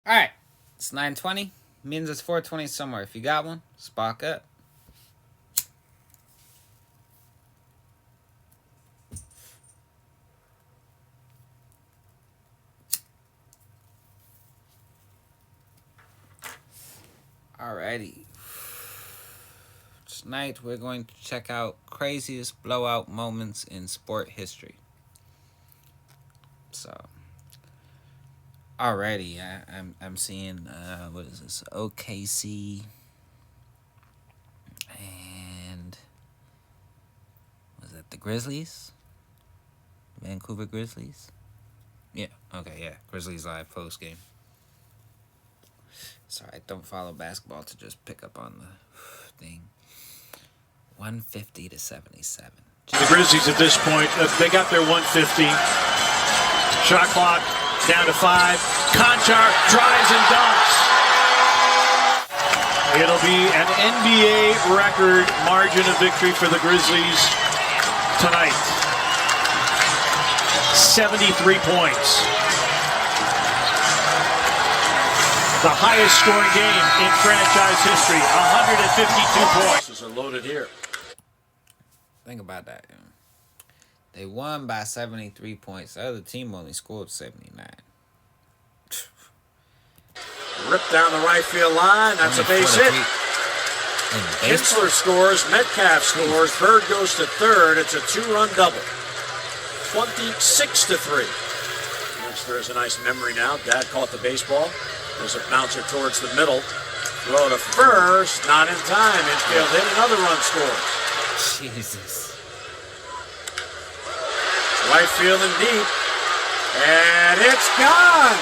Alright, it's 9:20. Means it's 4:20 somewhere. If you got one, spark up. Alrighty. Tonight we're going to check out craziest blowout moments in sport history. So, already I'm seeing what is this? OKC and was that the Grizzlies? Vancouver Grizzlies? Yeah, okay, yeah. Grizzlies live post game. Sorry, I don't follow basketball to just pick up on the thing. 150 to 77. The Grizzlies at this point, they got their 150. Shot clock down to 5. Conchar drives and dunks. It'll be an NBA record margin of victory for the Grizzlies tonight. 73 points. The highest scoring game in franchise history. 152 points. Are loaded here. Think about that. They won by 73 points. The other team only scored 79. Ripped down the right field line. That's a base hit. Kinsler scores. Metcalf scores. Bird goes to third. It's a 2-run double. 26 to 3. Kinsler has a nice memory now. Dad caught the baseball. There's a bouncer towards the middle. Throw to first. Not in time. Infield hit. Another run scores. Jesus. Right field and deep. And it's gone.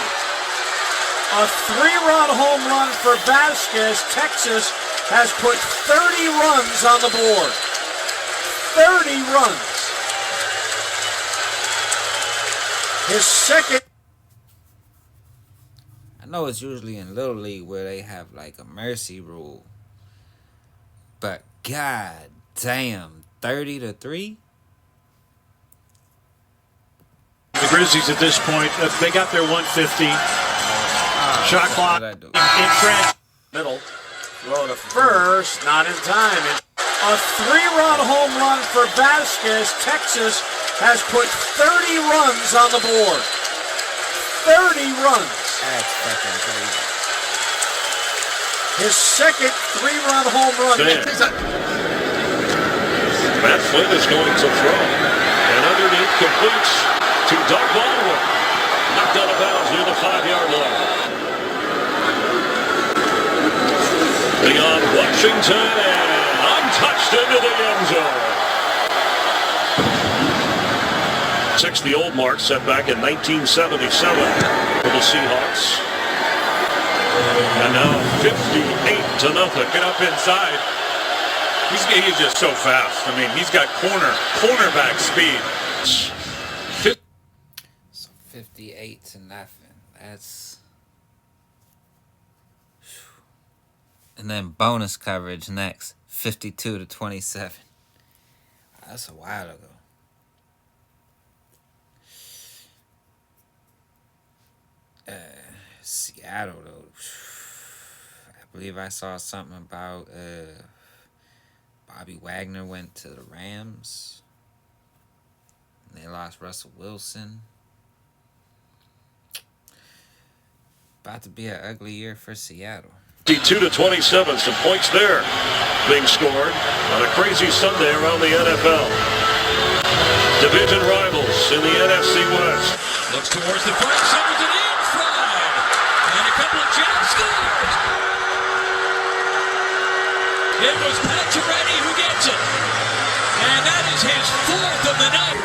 A 3-run home run for Vasquez. Texas has put 30 runs on the board. 30 runs. His second. I know it's usually in Little League where they have like a mercy rule. But god damn, 30 to 3? The Grizzlies at this point, they got their 150. Shot clock in front. Middle. Throw to first. Not in time. A 3-run home run for Vasquez. Texas has put 30 runs on the board. 30 runs. That's fucking crazy. His second 3-run home run. Matt Flynn is going to throw. And underneath completes to Doug Baldwin. Knocked out of bounds near the 5-yard line. Beyond Washington and untouched into the end zone. 6 the old mark set back in 1977 for the Seahawks. And now 58 to nothing. Get up inside. He's just so fast. I mean, he's got cornerback speed. So 58 to nothing. That's... And then bonus coverage next. 52 to 27. That's a while ago. Seattle, though. I believe I saw something about Bobby Wagner went to the Rams. And they lost Russell Wilson. About to be an ugly year for Seattle. 52 to 27, some points there being scored on a crazy Sunday around the NFL. Division rivals in the NFC West. Looks towards the front, something to the inside, and a couple of jab scores. It was Pacioretty who gets it, and that is his 4th of the night.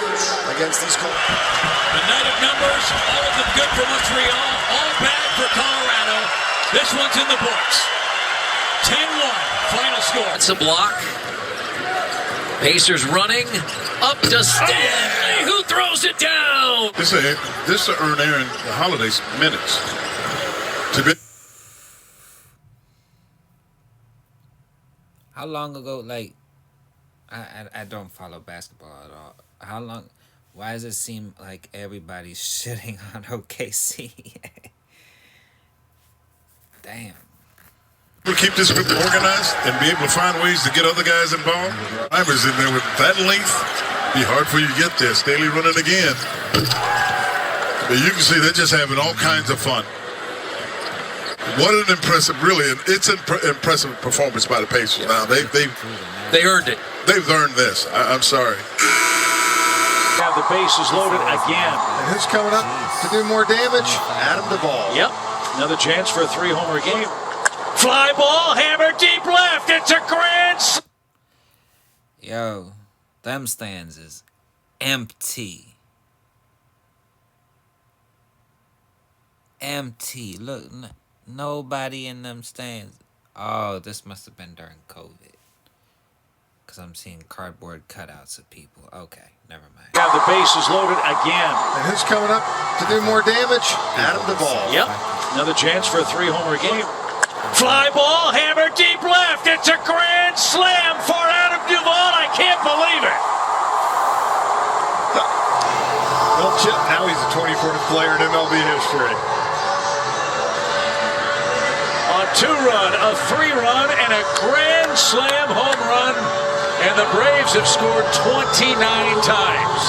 Against these Colts. The night of numbers, all of them good for Montreal, all bad for Colorado. This one's in the books. 10-1, final score. It's a block. Pacers running up to Stanley, who throws it down. This to earn Aaron the Holiday's minutes. How long ago, like, I don't follow basketball at all. How long, why does it seem like everybody's shitting on OKC? Damn. We'll keep this group organized and be able to find ways to get other guys involved. Climbers in there with that length, be hard for you to get there. Staley running again. But you can see they're just having all kinds of fun. What an impressive, really, it's an impressive performance by the Pacers. Now they earned it. They've earned this. I'm sorry. Have the bases loaded again. And who's coming up to do more damage? Adam Duvall. Yep. Another chance for a 3-homer game. Fly ball, hammer deep left. It's a grand slam. Yo, them stands is empty. Empty. Look, nobody in them stands. Oh, this must have been during COVID. Because I'm seeing cardboard cutouts of people. Okay, never mind. Have the bases loaded again. And who's coming up to do more damage? Adam Duvall. Yep. Another chance for a 3-homer game. Fly ball, hammer deep left. It's a grand slam for Adam Duvall. I can't believe it. Well, Chip, now he's the 24th player in MLB history. A 2-run, a 3-run, and a grand slam home run. And the Braves have scored 29 times.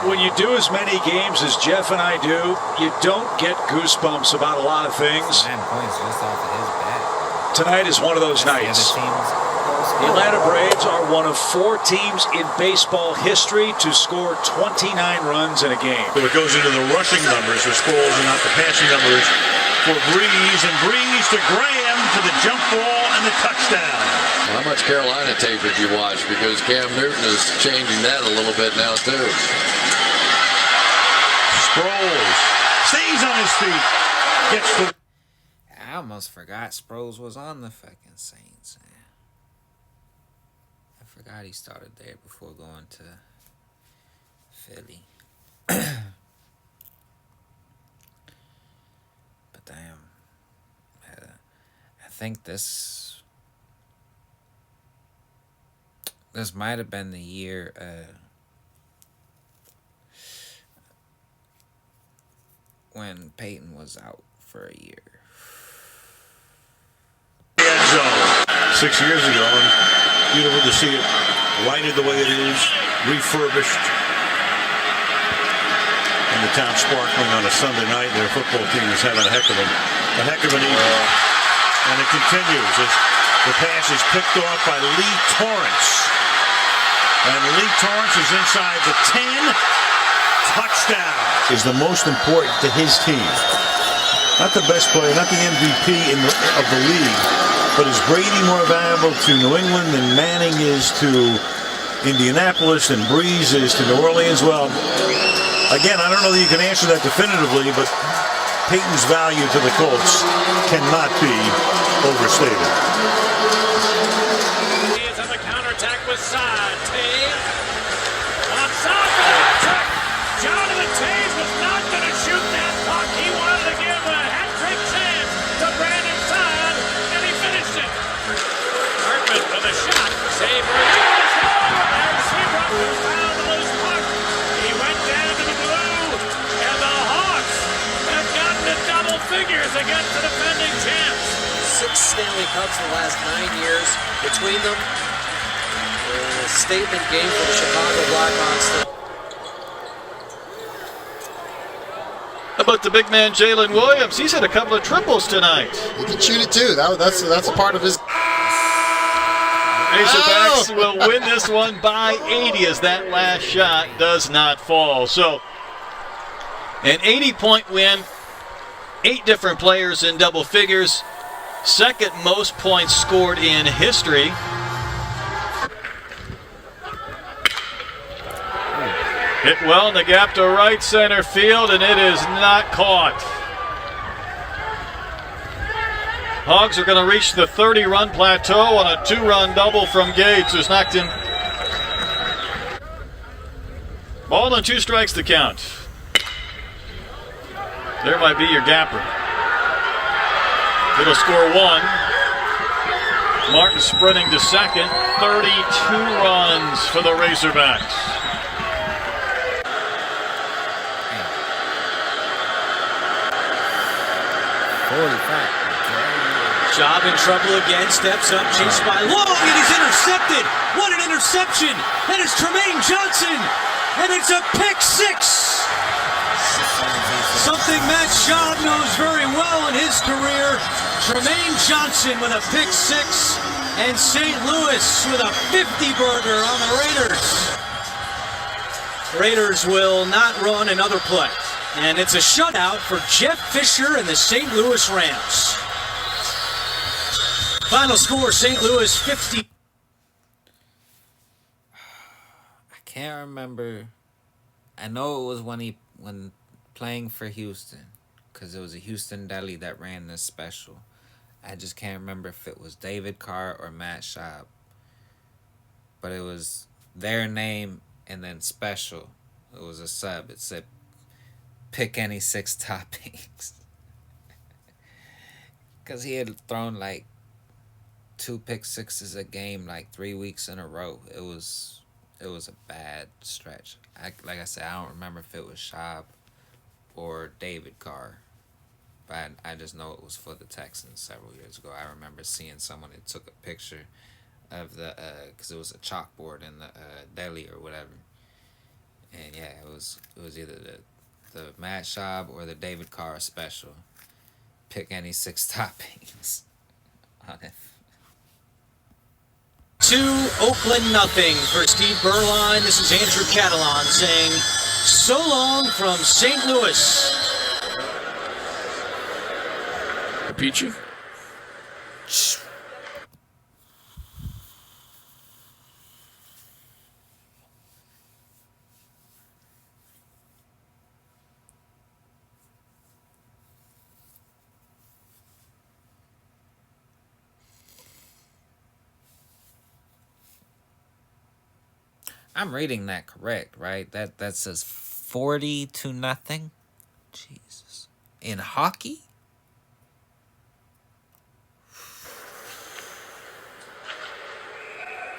When you do as many games as Jeff and I do, you don't get goosebumps about a lot of things. 9 points just off of his bat. Tonight is one of those nights. The Atlanta Braves are one of 4 teams in baseball history to score 29 runs in a game. So it goes into the rushing numbers for Sproles and not the passing numbers for Breeze. And Breeze to Graham for the jump ball and the touchdown. How much Carolina tape did you watch? Because Cam Newton is changing that a little bit now, too. Sproles stays on his feet. Gets the... I almost forgot Sproles was on the fucking Saints. I forgot he started there before going to Philly. But damn. I think this might have been the year when Peyton was out for a year. End zone 6 years ago, and beautiful to see it lighted the way it is, refurbished, and the town sparkling on a Sunday night. Their football team is having a heck of an evening, and it continues as the pass is picked off by Lee Torrance, and Lee Torrance is inside the 10. Touchdown is the most important to his team. Not the best player, not the MVP of the league, but is Brady more valuable to New England than Manning is to Indianapolis and Breeze is to New Orleans? Well, again, I don't know that you can answer that definitively, but Peyton's value to the Colts cannot be overstated. He is on the counterattack with Saad. Taves. On Saad for the trick. Jonathan Taves was not going to shoot that puck. He wanted to give a hat-trick chance to Brandon Saad, and he finished it. Hartman with a shot. Save for Jonas Hall. There's Seabrook who found the loose puck. He went down to the blue, and the Hawks have gotten to double figures against the defending champs. 6 Stanley Cups in the last 9 years between them. A statement game for the Chicago Blackhawks. How about the big man Jalen Williams? He's had a couple of triples tonight. He can shoot it too. That's a part of his. Razorbacks will win this one by 80 as that last shot does not fall. So an 80-point win, 8 different players in double figures, second most points scored in history. Hit well in the gap to right center field, and it is not caught. Hogs are going to reach the 30-run plateau on a 2-run double from Gates, who's knocked in. Ball and 2 strikes to count. There might be your gapper. It'll score 1. Martin sprinting to second. 32 runs for the Razorbacks. 45. Schaub in trouble again, steps up, chased by Long, and he's intercepted. What an interception! And it's Tremaine Johnson, and it's a pick six. Something Matt Schaub knows very well in his career. Tremaine Johnson with a pick six, and St. Louis with a 50-burger on the Raiders. Raiders will not run another play. And it's a shutout for Jeff Fisher and the St. Louis Rams. Final score, St. Louis 50. I can't remember. I know it was when playing for Houston, because it was a Houston deli that ran this special. I just can't remember if it was David Carr or Matt Schaub. But it was their name and then special. It was a sub. It said, pick any 6 toppings. Because he had thrown like 2 pick sixes a game like 3 weeks in a row. It was a bad stretch. Like I said, I don't remember if it was Schaub or David Carr. But I just know it was for the Texans several years ago. I remember seeing someone that took a picture of the, because it was a chalkboard in the deli or whatever. And yeah, it was either the Matt Schaub or the David Carr special. Pick any 6 toppings on it. 2, Oakland nothing for Steve Berline. This is Andrew Catalan saying, so long from St. Louis. Peachy. I'm reading that correct, right? That says 40-0. Jesus. In hockey?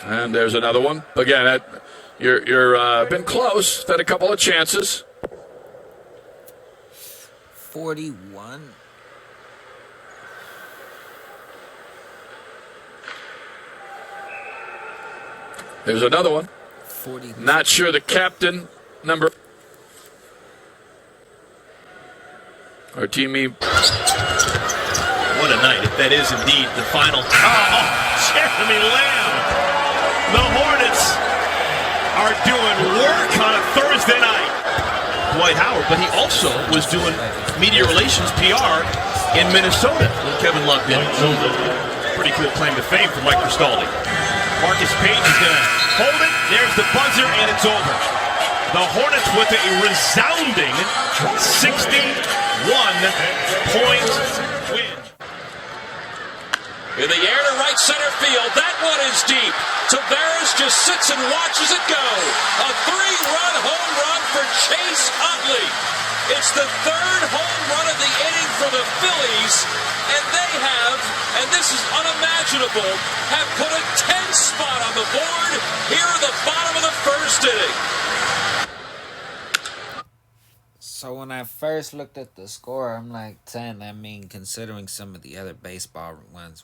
And there's another one. Again, you're been close. Had a couple of chances. 41. There's another one. 40. Not sure the captain number. Our teammate. What a night, if that is indeed the final. Oh, Jeremy Lamb. The Hornets are doing work on a Thursday night. Dwight Howard, but he also was doing media relations PR in Minnesota when Kevin Love did it. So pretty cool claim to fame for Mike Cristaldi. Marcus Page is going to hold it. There's the buzzer, and it's over. The Hornets with a resounding 61-point win. In the air to right center field. That one is deep. Tavares just sits and watches it go. A 3-run home run for Chase Utley. It's the 3rd home run of the inning for the Phillies, and they have, and this is unimaginable, have put a 10 spot on the board here at the bottom of the 1st inning. So when I first looked at the score, I'm like 10. I mean, considering some of the other baseball ones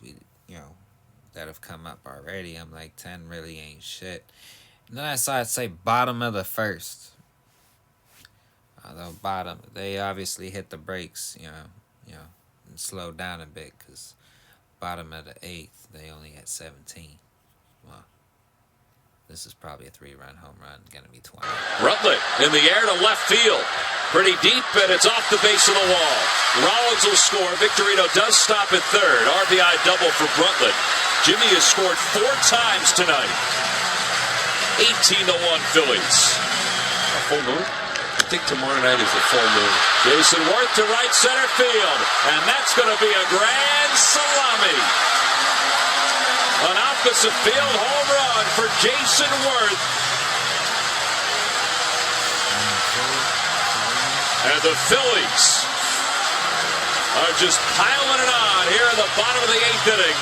that have come up already, I'm like 10 really ain't shit. And then I saw it say bottom of the 1st. Although bottom, they obviously hit the brakes, and slowed down a bit, because bottom of the 8th, they only had 17. Well, this is probably a 3-run home run, gonna be 20. Rutledge in the air to left field. Pretty deep, and it's off the base of the wall. Rollins will score. Victorino does stop at 3rd. RBI double for Rutledge. Jimmy has scored 4 times tonight. 18-1 Phillies. A full moon? I think tomorrow night is a full moon. Jason Worth to right center field, and that's going to be a grand salami. An opposite field home run for Jason Worth. And the Phillies are just piling it on here in the bottom of the 8th inning.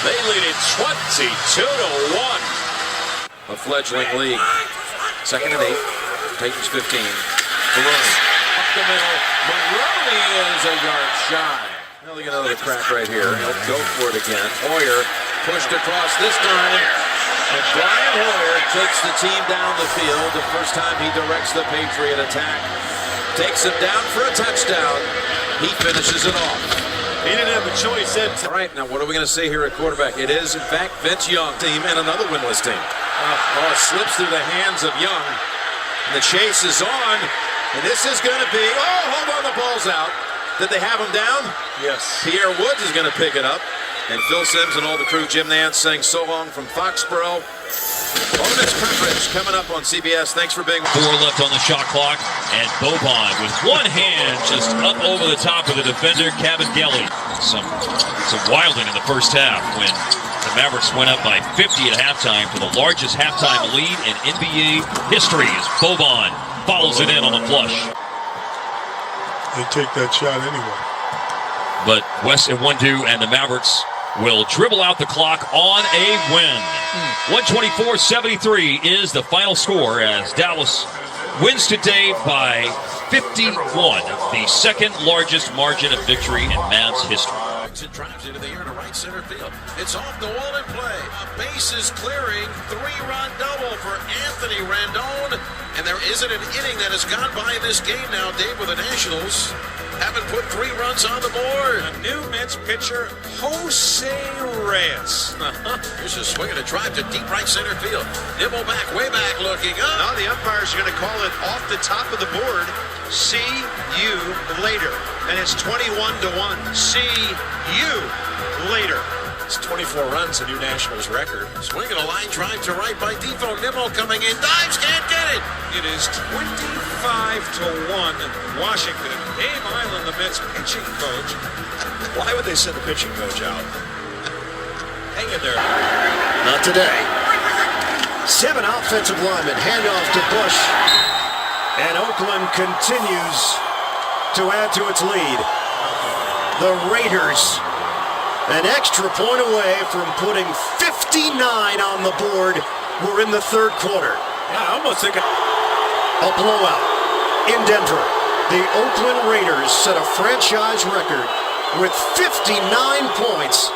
They lead it 22-1. A fledgling league. 2nd and 8. Titans 15. Maroney. Up the middle. Maroney is a yard shy. They'll get another crack right here. He'll go for it again. Hoyer pushed across this time. And Brian Hoyer takes the team down the field. The first time he directs the Patriot attack. Takes him down for a touchdown. He finishes it off. He didn't have a choice. All right, now what are we going to see here at quarterback? It is, in fact, Vince Young team and another winless team. It slips through the hands of Young. And the chase is on. And this is going to be, hold on, the ball's out. Did they have him down? Yes. Pierre Woods is going to pick it up. And Phil Simms and all the crew, Jim Nance saying so long from Foxborough. Bonus coverage coming up on CBS. Thanks for being with us. 4 left on the shot clock. And Boban with one hand just up over the top of the defender, Cabot-Gelly. Some wilding in the first half when the Mavericks went up by 50 at halftime for the largest halftime lead in NBA history as Boban follows it in on the flush. They take that shot anyway. But West and Wondu and the Mavericks will dribble out the clock on a win. 124-73 is the final score as Dallas wins today by 51, the second largest margin of victory in Mavs history. It drives into the air to right center field. It's off the wall and play. A bases clearing, 3-run double for Anthony Rendon. And there isn't an inning that has gone by in this game now, Dave, with the Nationals haven't put 3 runs on the board. A new Mets pitcher, Jose Reyes. Here's a swing and a drive to deep right center field. Nibble back, way back, looking up. Now the umpire's going to call it off the top of the board. See you later. And it's 21-1. See you later. It's 24 runs, a new Nationals record. Swinging a line drive to right by Defoe. Nimmo coming in, dives, can't get it. It is 25-1 Washington. Dave Island, the Mets pitching coach. Why would they send the pitching coach out? Hang in there. Not today. 7 offensive linemen, handoff to Bush. And Oakland continues to add to its lead. The Raiders an extra point away from putting 59 on the board. We're in the third quarter. Yeah, I almost think a blowout in Denver. The Oakland Raiders set a franchise record with 59 points,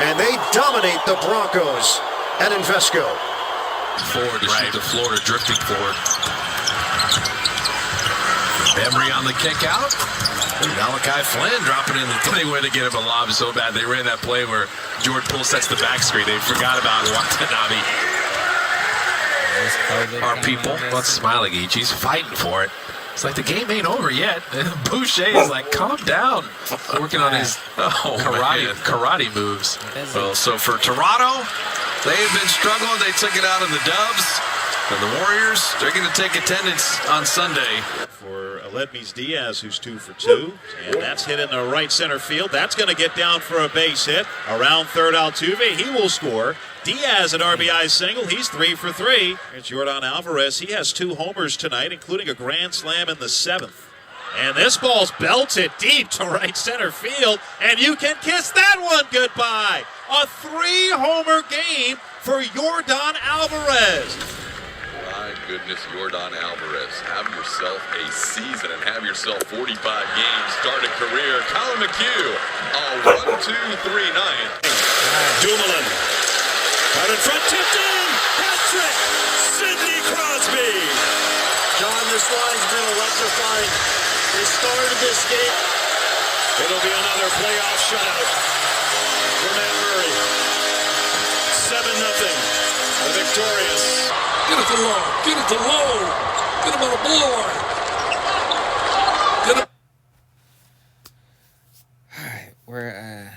and they dominate the Broncos at Invesco. Forward to shoot the Florida, drifting forward. Embry on the kick out. Malachi Flynn dropping in the play where to get him a lob so bad. They ran that play where George Poole sets the back screen. They forgot about Watanabe. Our people, not smiling each. He's fighting for it. It's like the game ain't over yet. Boucher is like, calm down. Working on his karate moves. Well, so for Toronto, they've been struggling. They took it out of the Dubs. And the Warriors, they're going to take attendance on Sunday. For Aledmys Diaz, who's 2 for 2. And that's hit in the right center field. That's going to get down for a base hit. Around third, Altuve. He will score. Diaz an RBI single. He's 3 for 3. Here's Jordan Alvarez. He has 2 homers tonight, including a grand slam in the 7th. And this ball's belted deep to right center field. And you can kiss that one goodbye. A 3-homer game for Jordan Alvarez. My goodness, Jordan Alvarez. Have yourself a season and have yourself 45 games. Start a career. Colin McHugh. A 1-2-3-9. Dumoulin. Out in front, tipped in. Hat-trick. Sidney Crosby. John, this line's been electrifying. They started this game. It'll be another playoff shutout for Matt Murray. 7-0. The victorious. Get it to low. Get it to low. Get him on a blower. Get him. Alright,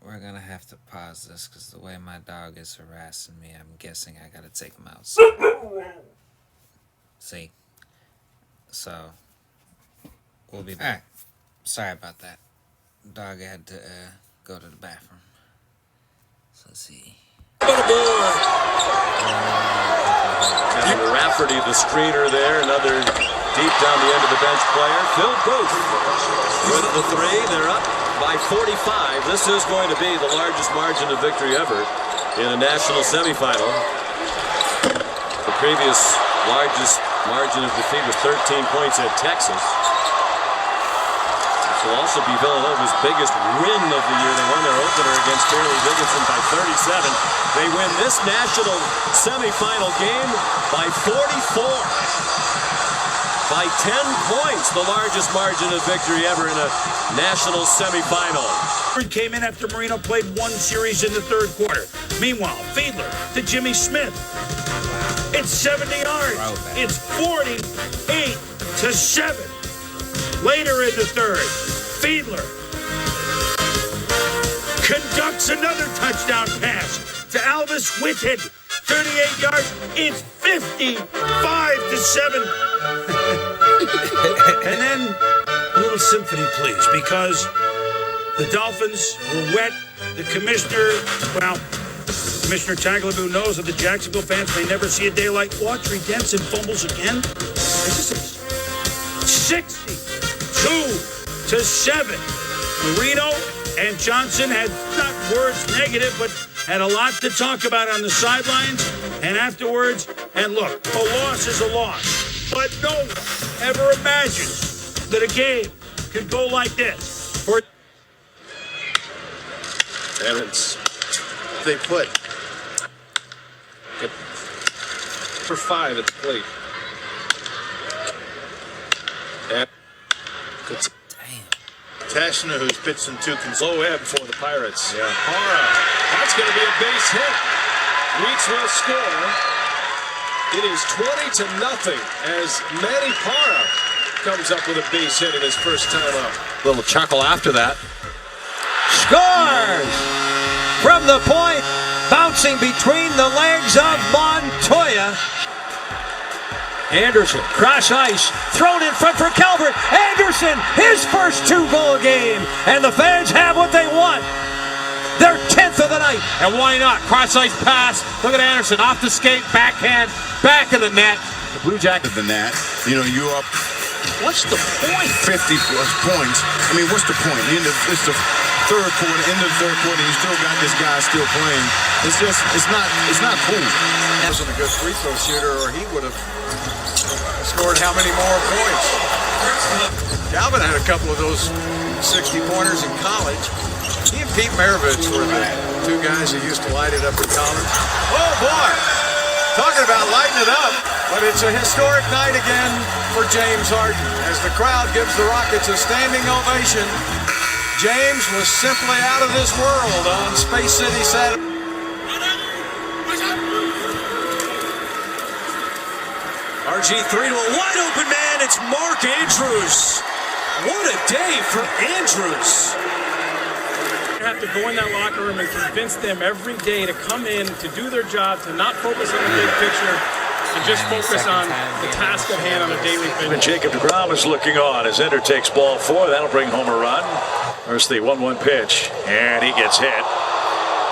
we're gonna have to pause this because the way my dog is harassing me, I'm guessing I gotta take him outside. See? So we'll be back. Alright. Sorry about that. Dog had to go to the bathroom. So let's see. Rafferty, the screener there, another deep down the end of the bench player. Phil Booth with the 3. They're up by 45. This is going to be the largest margin of victory ever in a national semifinal. The previous largest margin of defeat was 13 points at Texas. This will also be Villanova's biggest win of the year. They won their opener against Fairleigh Dickinson by 37. They win this national semifinal game by 44. By 10 points, the largest margin of victory ever in a national semifinal. Came in after Marino played one series in the third quarter. Meanwhile, Fiedler to Jimmy Smith. It's 70 yards. It's 48-7. Later in the third, Fiedler conducts another touchdown pass to Alvis Whitted. 38 yards. It's 55-7. And then a little symphony, please, because the Dolphins were wet. The commissioner, Commissioner Tagliabue knows that the Jacksonville fans may never see a day like Autry Denson fumbles again. This is 62-7. Marino and Johnson had not words negative, but had a lot to talk about on the sidelines and afterwards. And look, a loss is a loss, but no one ever imagines that a game could go like this. Evans, they put for 5 at the plate. And Tashner, who's pitched in 2 low ebb for the Pirates. Yeah, Parra. That's going to be a base hit. Weeks will score. It is 20-0 as Manny Parra comes up with a base hit in his first time up. Little chuckle after that. Scores from the point, bouncing between the legs of Montoya. Anderson, cross ice, thrown in front for Calvert. Anderson, his first 2-goal game, and the fans have what they want. Their 10th of the night. And why not? Cross ice pass. Look at Anderson off the skate, backhand, back of the net. The Blue Jackets than that. You know, you up. What's the point? 50 plus points. I mean, what's the point? It's the third quarter, end of the third quarter. You still got this guy still playing. It's just, it's not cool. He wasn't a good free throw shooter, or he would have scored how many more points? Galvin had a couple of those 60-pointers in college. He and Pete Maravich were the 2 guys who used to light it up in college. Oh boy! Talking about lighting it up, but it's a historic night again for James Harden as the crowd gives the Rockets a standing ovation. James was simply out of this world on Space City Saturday. RG3 to a wide open man. It's Mark Andrews. What a day for Andrews. You have to go in that locker room and convince them every day to come in, to do their job, to not focus on the big picture, and just focus on the task at hand on a daily basis. And Jacob deGrom is looking on as Ender takes ball 4. That'll bring home a run. There's the 1-1 pitch, and he gets hit.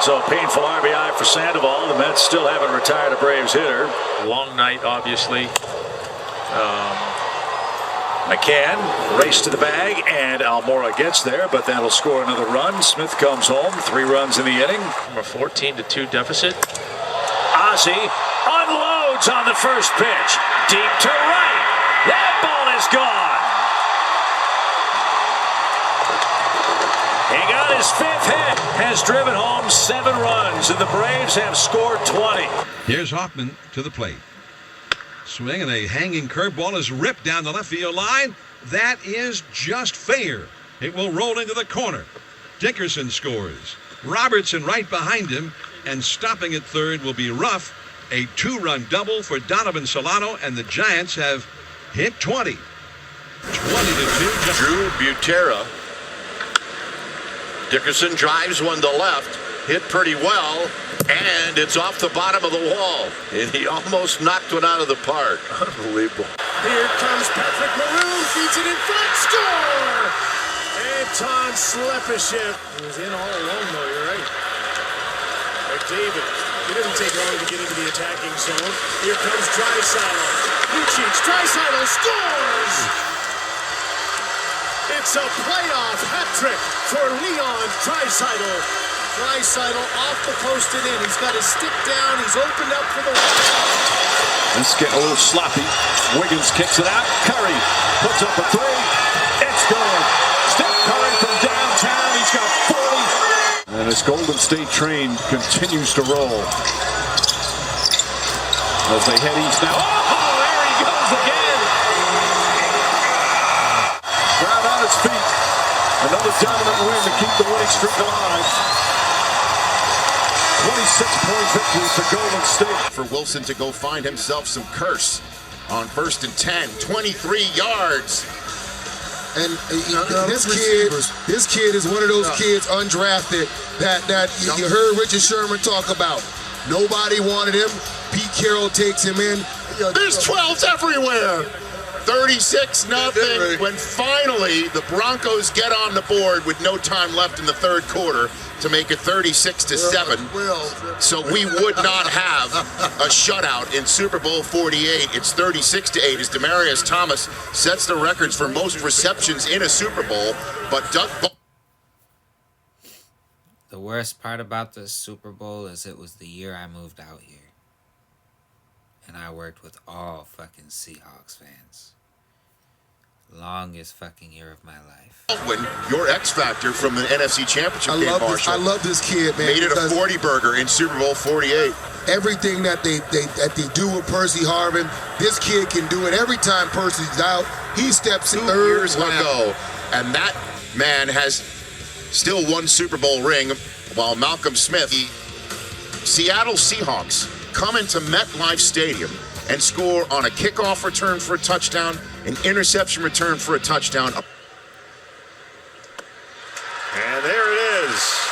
So painful RBI for Sandoval. The Mets still haven't retired a Braves hitter. Long night, obviously. McCann race to the bag, and Almora gets there, but that'll score another run. Smith comes home, 3 runs in the inning. From a 14-2 deficit. Ozzie unloads on the first pitch. Deep to right. That ball is gone. He got his 5th hit, has driven home 7 runs, and the Braves have scored 20. Here's Hoffman to the plate. Swing, and a hanging curveball is ripped down the left field line. That is just fair. It will roll into the corner. Dickerson scores. Robertson right behind him, and stopping at third will be Ruff. A 2-run double for Donovan Solano, and the Giants have hit 20. 20-2. Drew Butera. Dickerson drives one to left, hit pretty well, and it's off the bottom of the wall. And he almost knocked one out of the park. Unbelievable. Here comes Patrick Maroon, feeds it in front, score! Anton Slepyshev was in all along, though, you're right. McDavid, it doesn't take long to get into the attacking zone. Here comes Draisaitl. Lucic, Draisaitl scores! It's a playoff hat trick for Leon Draisaitl. Draisaitl off the post and in. He's got his stick down. He's opened up for the win. It's getting a little sloppy. Wiggins kicks it out. Curry puts up a 3. It's good. Steph And this Golden State train continues to roll as they head east now. Oh, there he goes again. Brown on his feet. Another dominant win to keep the winning streak alive. 26-point victory for Golden State. For Wilson to go find himself some curse on 1st and 10, 23 yards. And this kid is one of those kids undrafted that you heard Richard Sherman talk about. Nobody wanted him. Pete Carroll takes him in. There's 12s everywhere. 36-0 when finally the Broncos get on the board with no time left in the third quarter to make it 36-7. So we would not have a shutout in Super Bowl 48. It's 36-8 as Demaryius Thomas sets the records for most receptions in a Super Bowl. But Doug. The worst part about this Super Bowl is it was the year I moved out here. And I worked with all fucking Seahawks fans. Longest fucking year of my life. When your X Factor from the NFC Championship game, Marshall. I love this kid, man. Made it a 40 burger in Super Bowl 48. Everything that they do with Percy Harvin, this kid can do it. Every time Percy's out, he steps in 2 third years ago, and that man has still one Super Bowl ring, while Malcolm Smith, the Seattle Seahawks, come into MetLife Stadium and score on a kickoff return for a touchdown, an interception return for a touchdown. And there it is.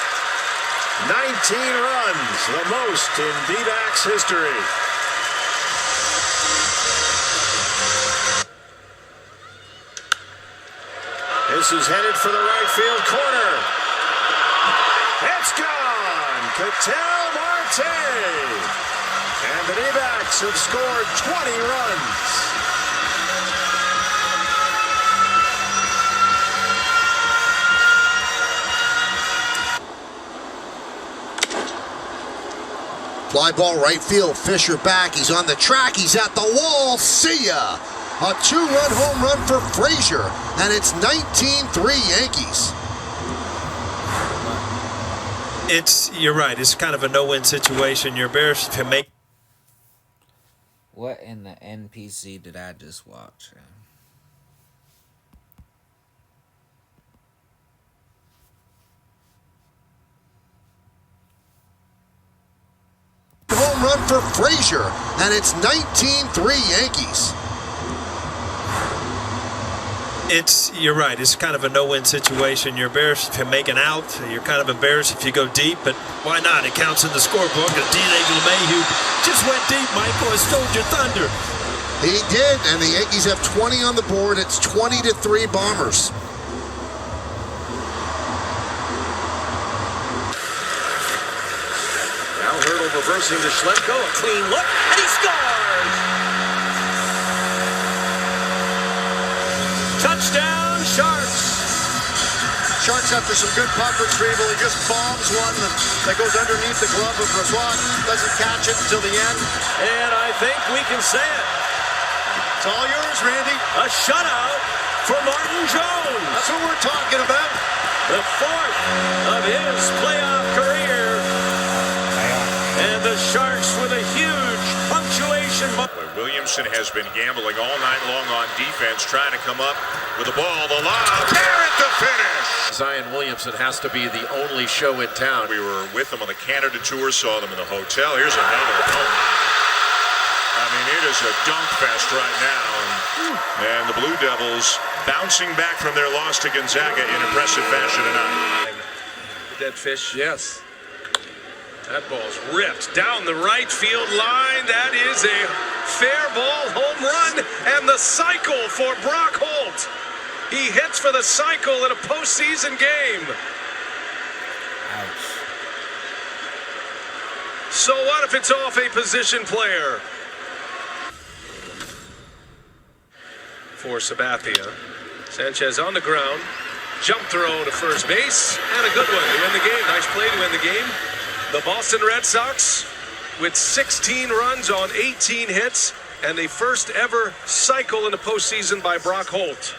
19 runs, the most in D-backs history. This is headed for the right field corner. It's gone. Ketel Marte. And the D-backs have scored 20 runs. Fly ball right field. Fisher back. He's on the track. He's at the wall. See ya. A 2-run home run for Frazier. And it's 19-3 Yankees. You're right. It's kind of a no-win situation. You're embarrassed to make. What in the NPC did I just watch? Home run for Frazier, and it's 19-3 Yankees. You're right. It's kind of a no-win situation. You're embarrassed if you make an out. You're kind of embarrassed if you go deep, but why not? It counts in the scorebook. And D.A. LeMahieu just went deep, Michael. I stole your thunder. He did, and the Yankees have 20 on the board. It's 20-3 Bombers. Now Hurdle reversing to Schlemko. A clean look, and he scores! Touchdown, Sharks! Sharks after some good puck retrieval. He just bombs one that goes underneath the glove of Brazois. Doesn't catch it until the end. And I think we can say it. It's all yours, Randy. A shutout for Martin Jones. That's what we're talking about. The fourth of his playoff career. And the Sharks with a huge punctuation. Williamson has been gambling all night long on defense, trying to come up with the ball. The lob. Barrett the finish. Zion Williamson has to be the only show in town. We were with them on the Canada tour, saw them in the hotel. Here's another. I mean, it is a dunk fest right now. And the Blue Devils bouncing back from their loss to Gonzaga in impressive fashion tonight. Dead fish, yes. That ball's ripped down the right field line. That is a fair ball home run. And the cycle for Brock Holt. He hits for the cycle in a postseason game. Ouch. So what if it's off a position player? For Sabathia. Sanchez on the ground. Jump throw to first base. And a good one to win the game. Nice play to win the game. The Boston Red Sox with 16 runs on 18 hits and the first ever cycle in the postseason by Brock Holt.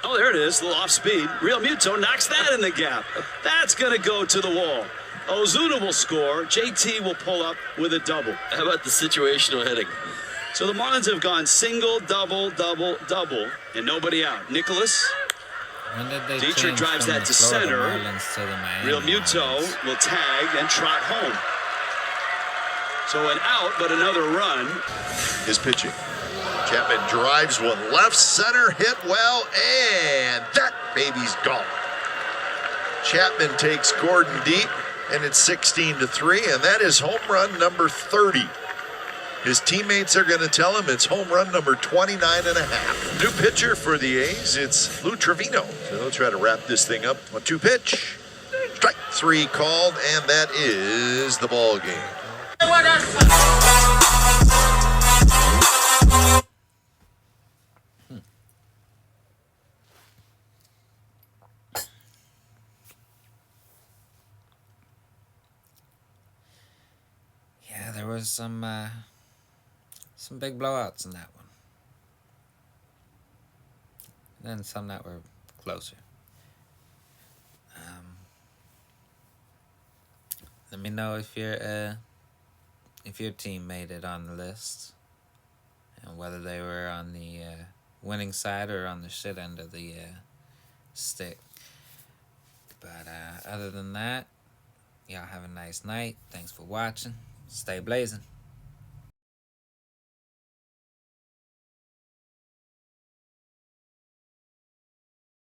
Oh, there it is, a little off speed. Real Muto knocks that in the gap. That's going to go to the wall. Ozuna will score. JT will pull up with a double. How about the situational hitting? So the Marlins have gone single, double, double, double, and nobody out. Nicholas. When did they Dietrich change drives from that the to Florida center. Marlins to the Miami Real Muto Marlins? will tag and trot home. So an out, but another run. Is pitching. Chapman drives one left center, hit well, and that baby's gone. Chapman takes Gordon deep, and it's 16-3, and that is home run number 30. His teammates are going to tell him it's home run number 29.5. New pitcher for the A's, it's Lou Trevino. So they'll try to wrap this thing up. 1-2 pitch. Strike 3 called, and that is the ball game. Yeah, there was some big blowouts in that one. And then some that were closer. Let me know if your team made it on the list, and whether they were on the winning side or on the shit end of the stick. But other than that, y'all have a nice night. Thanks for watching. Stay blazing.